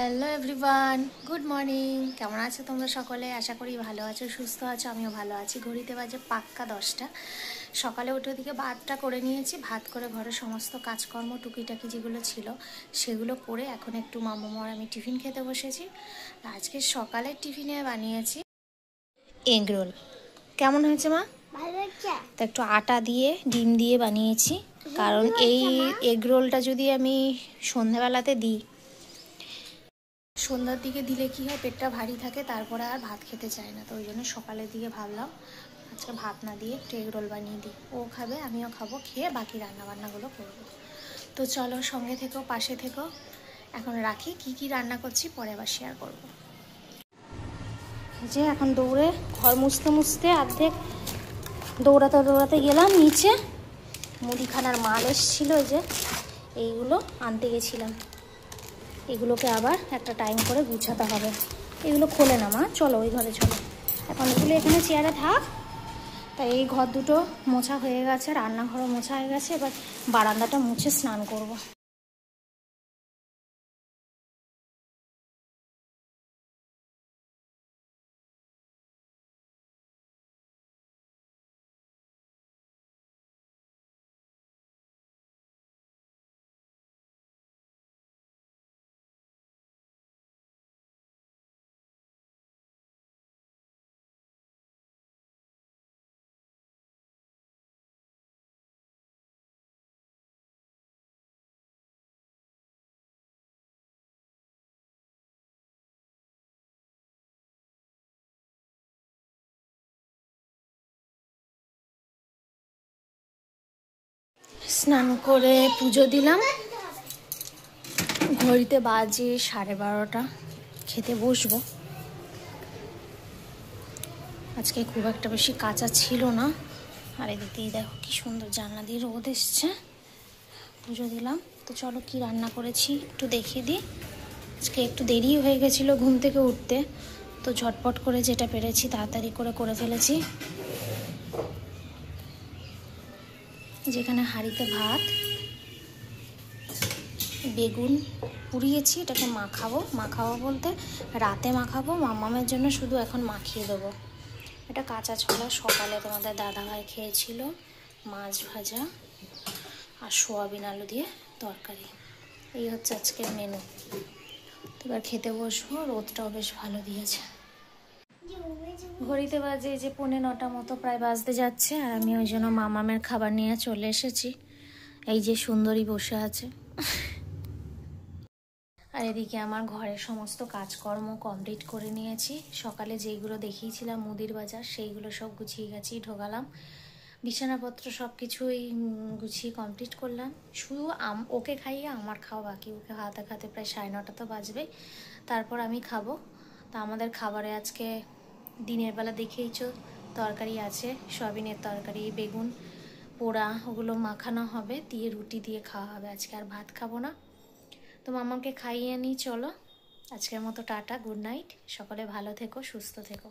Hello everyone, good morning. কেমন আছো তোমরা সকলে? আশা করি ভালো আছো, সুস্থ আছো। আমিও ভালো আছি। ঘড়িতে বাজে পাক্কা 10টা। সকালে উঠে ওদিকে ভাতটা করে নিয়েছি। ভাত করে ঘরের সমস্ত কাজকর্ম টুকিটাকি যেগুলো ছিল সেগুলো করে এখন একটু মামামার আমি টিফিন খেতে বসেছি। আজকে সকালের টিফিনে বানিয়েছি এগ রোল। কেমন হয়েছে মা? তো একটু আটা দিয়ে ডিম দিয়ে বানিয়েছি, কারণ এই এগ রোলটা যদি আমি সন্ধ্যাবেলাতে দিই, সন্ধ্যার দিকে দিলে কি হয়, পেটটা ভারী থাকে, তারপরে আর ভাত খেতে চায় না। তো ওই জন্য সকালের দিকে ভাবলাম আজকে ভাত না দিয়ে একটু এগ রোল বানিয়ে দিই। ও খাবে, আমিও খাবো, খেয়ে বাকি রান্নাবান্নাগুলো করবো। তো চলো, সঙ্গে থেকো, পাশে থেকো। এখন রাখি, কি কি রান্না করছি পরে আবার শেয়ার করবো। যে এখন দৌড়ে ঘর মুছতে মুছতে অর্ধেক দৌড়াতে দৌড়াতে গেলাম নিচে। মুদিখানার মাল এসেছিলো, যে এইগুলো আনতে গেছিলাম। এগুলোকে আবার একটা টাইম করে গুছাতে হবে। এগুলো খোলে না মা, চলো ওই ঘরে চলো। এখন এগুলো এখানে চেয়ারে থাক। তাই এই ঘর দুটো মোছা হয়ে গেছে, রান্নাঘরও মোছা হয়ে গেছে। এবার বারান্দাটা মুছে স্নান করব। স্নান করে পুজো দিলাম। ঘড়িতে বাজে 12:30। খেতে বসবো। আজকে খুব একটা বেশি কাঁচা ছিল না। আর এদিকেই দেখো কি সুন্দর জানলা দিয়ে রোদ এসছে। পুজো দিলাম। তো চলো কি রান্না করেছি একটু দেখিয়ে দিই। আজকে একটু দেরি হয়ে গেছিলো ঘুম থেকে উঠতে, তো ঝটপট করে যেটা পেরেছি তাড়াতাড়ি করে ফেলেছি। যেখানে হাঁড়িতে ভাত, বেগুন পুড়িয়েছি, এটাকে মাখাবো বলতে রাতে মাখাবো, মামামের জন্য শুধু এখন মাখিয়ে দেবো। এটা কাঁচা ছোলা, সকালে তোমাদের দাদাভাই খেয়েছিল। মাছ ভাজা আর সোয়াবিন আলু দিয়ে তরকারি। এই হচ্ছে আজকের মেনু। তো এবার খেতে বসবো। রোদটাও বেশ ভালো দিয়েছে। ঘড়িতে বাজে যে 9:45 মতো প্রায় বাজতে যাচ্ছে। আর আমি ওই জন্য মামামের খাবার নিয়ে চলে এসেছি। এই যে সুন্দরী বসে আছে। আর এদিকে আমার ঘরের সমস্ত কাজকর্ম কমপ্লিট করে নিয়েছি। সকালে যেইগুলো দেখিয়েছিলাম মুদির বাজার, সেইগুলো সব গুছিয়ে গেছি, ঢোকালাম। বিছানাপত্র সব কিছুই গুছিয়ে কমপ্লিট করলাম। শুধু ওকে খাইয়ে আমার খাওয়া বাকি। ওকে খাওয়াতে খাওয়াতে প্রায় 9:30 তো বাজবেই। তারপর আমি খাবো। তা আমাদের খাবারে আজকে দিনের বেলা দেখেইছো তরকারি আছে, সয়াবিনের তরকারি, বেগুন পোড়া, ওগুলো মাখানো হবে, দিয়ে রুটি দিয়ে খাওয়া হবে। আজকে আর ভাত খাবো না। তো মামাকে খাইয়ে নিই, চলো। আজকের মতো টাটা, গুড নাইট। সকলে ভালো থেকো, সুস্থ থেকো।